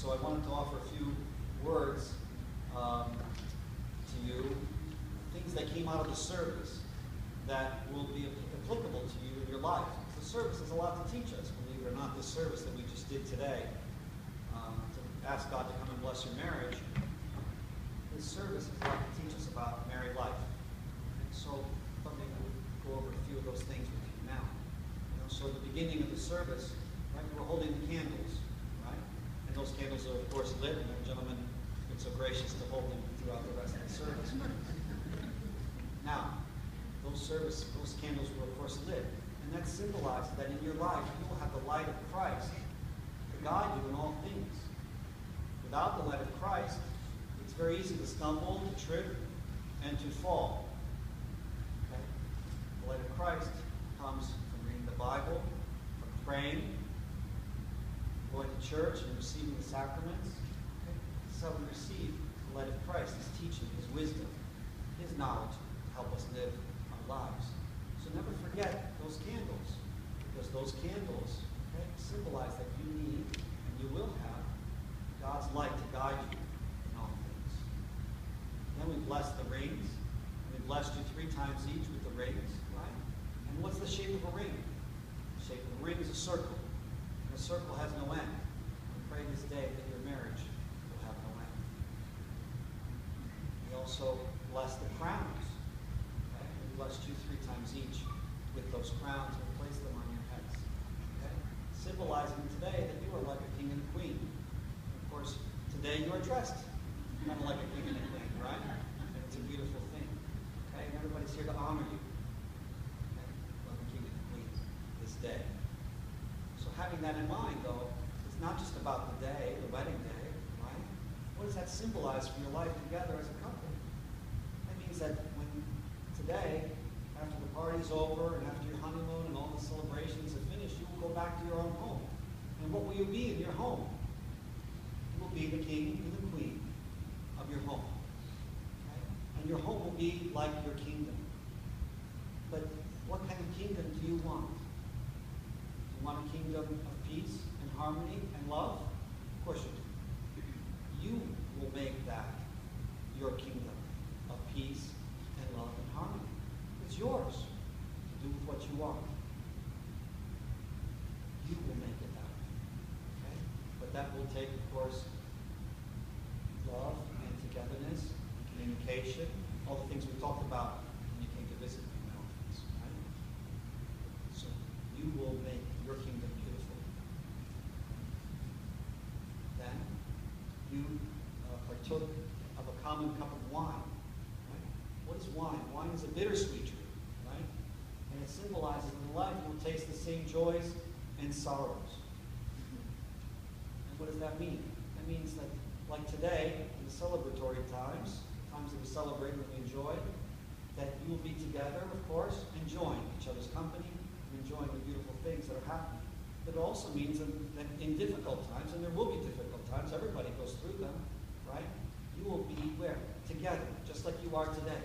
so I wanted to offer a few words to you, things that came out of the service that will be applicable to you in your life. The service has a lot to teach us, believe it or not. This service that we just did today, to ask God to come and bless your marriage, this service has a lot to teach us about married life. And so let me go over a few of those things with you now. So at the beginning of the service, right, we were holding the candles, right? And those candles are, of course, lit, and the gentleman been so gracious to hold them throughout the rest of the service. Now, those candles were, of course, lit. And that symbolizes that in your life, you will have the light of Christ to guide you in all things. Without the light of Christ, it's very easy to stumble, to trip, and to fall. Okay? The light of Christ comes from reading the Bible, from praying, going to church, and receiving the sacraments. Okay? This is how we receive the light of Christ, His teaching, His wisdom, His knowledge to help us live our lives. So never forget those candles, because those candles, okay, symbolize that you need and you will have God's light to guide you in all things. Then we bless the rings. We blessed you 3 times each with the rings, right? And what's the shape of a ring? The shape of a ring is a circle. And a circle has no end. We pray this day that your marriage will have no end. We also bless the crowns. Okay? We blessed you 3 times each with those crowns and place them on your heads. Okay? Symbolizing today that you are like a king and a queen. Of course, today you are dressed kind of like a king and a queen, right? And it's a beautiful thing. Okay? And everybody's here to honor you. Okay? Like a king and a queen this day. So having that in mind, though, it's not just about the day, the wedding day, right? What does that symbolize for your life together as a couple? That means that when today, after the party's over and after your honeymoon and all the celebrations are finished, you will go back to your own home. And what will you be in your home? You will be the king and the queen of your home. Okay? And your home will be like your kingdom. But what kind of kingdom do you want? Do you want a kingdom of peace and harmony and love? Of course you do. You will make that your kingdom of peace and love and harmony. It's yours to do with what you want. You will make it that way. Okay? But that will take, of course, love and togetherness, and communication, all the things we talked about when you came to visit me, mountains, right? So you will make your kingdom beautiful. Then you partook of a common cup of wine. Right? What is wine? Wine is a bittersweet drink. Right? And it symbolizes in life you will taste the same joys and sorrows. And what does that mean? That means that, like today, in the celebratory times that we celebrate and we enjoy, that you will be together, of course, enjoying each other's company, and enjoying the beautiful things that are happening. But it also means that in difficult times, and there will be difficult times, everybody goes through them, right? You will be where? Together, just like you are today.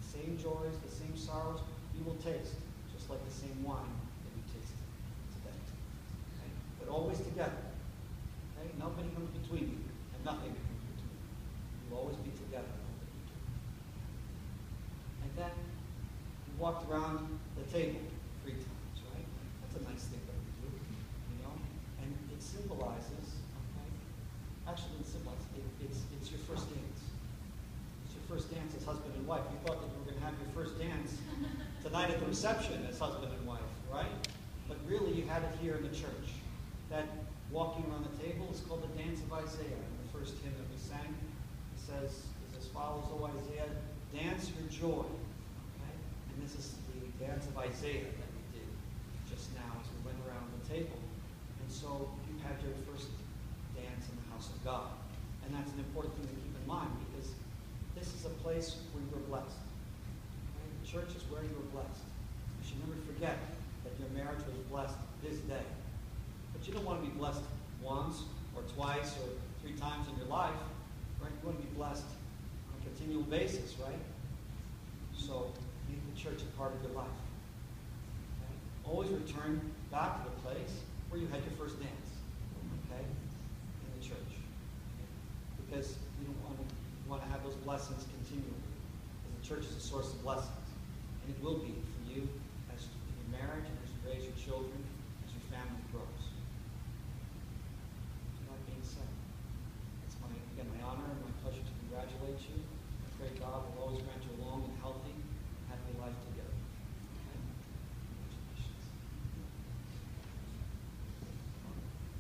Same joys, the same sorrows, you will taste, just like the same wine that you tasted today. Okay? But always together. Okay? Nobody comes between you, and nothing comes between you. You'll always be together. And then you walked around the table 3 times, right? That's a nice thing that we do, you know? And it symbolizes, okay? Actually, it symbolizes, it's your first dance. First dance as husband and wife. You thought that you were going to have your first dance tonight at the reception as husband and wife, right? But really you had it here in the church. That walking around the table is called the dance of Isaiah. In the first hymn that we sang, it says as follows, O Isaiah, dance your joy. Okay? And this is the dance of Isaiah that we did just now as we went around the table. And so you had your first dance in the house of God. And that's an important thing to keep in mind, because this is a place where you are blessed. Okay? The church is where you are blessed. You should never forget that your marriage was blessed this day. But you don't want to be blessed once or twice or 3 times in your life, right? You want to be blessed on a continual basis, right? So make the church a part of your life. Okay? Always return back to the place where you had your first dance. Okay? church is a source of blessings. And it will be for you as in your marriage and as you raise your children, as your family grows. With that being said, it's again my honor and my pleasure to congratulate you. I pray God will always grant you a long and healthy, happy life together. Okay?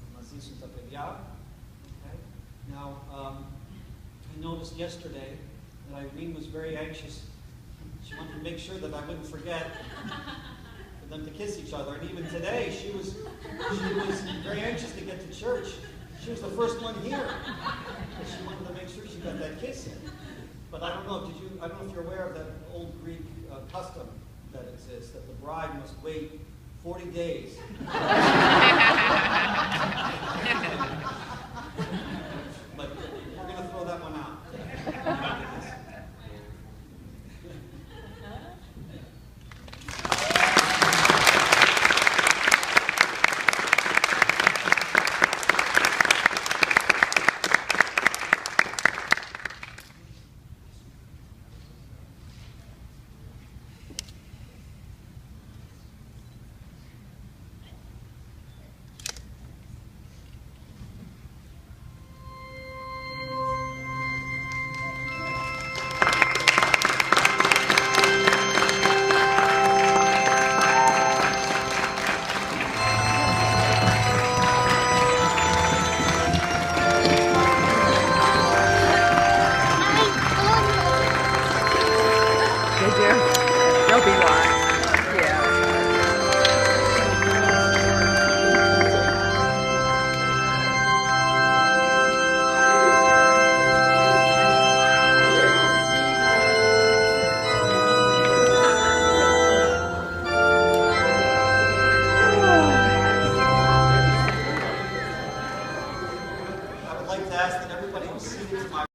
Congratulations. Okay? Now, I noticed yesterday that Irene was very anxious. She wanted to make sure that I wouldn't forget for them to kiss each other. And even today, she was very anxious to get to church. She was the first one here. But she wanted to make sure she got that kiss in. But I don't know, I don't know if you're aware of that old Greek custom that exists, that the bride must wait 40 days. But we're going to throw that one out. They'll be live. Yeah. I would like to ask that everybody who's seated to my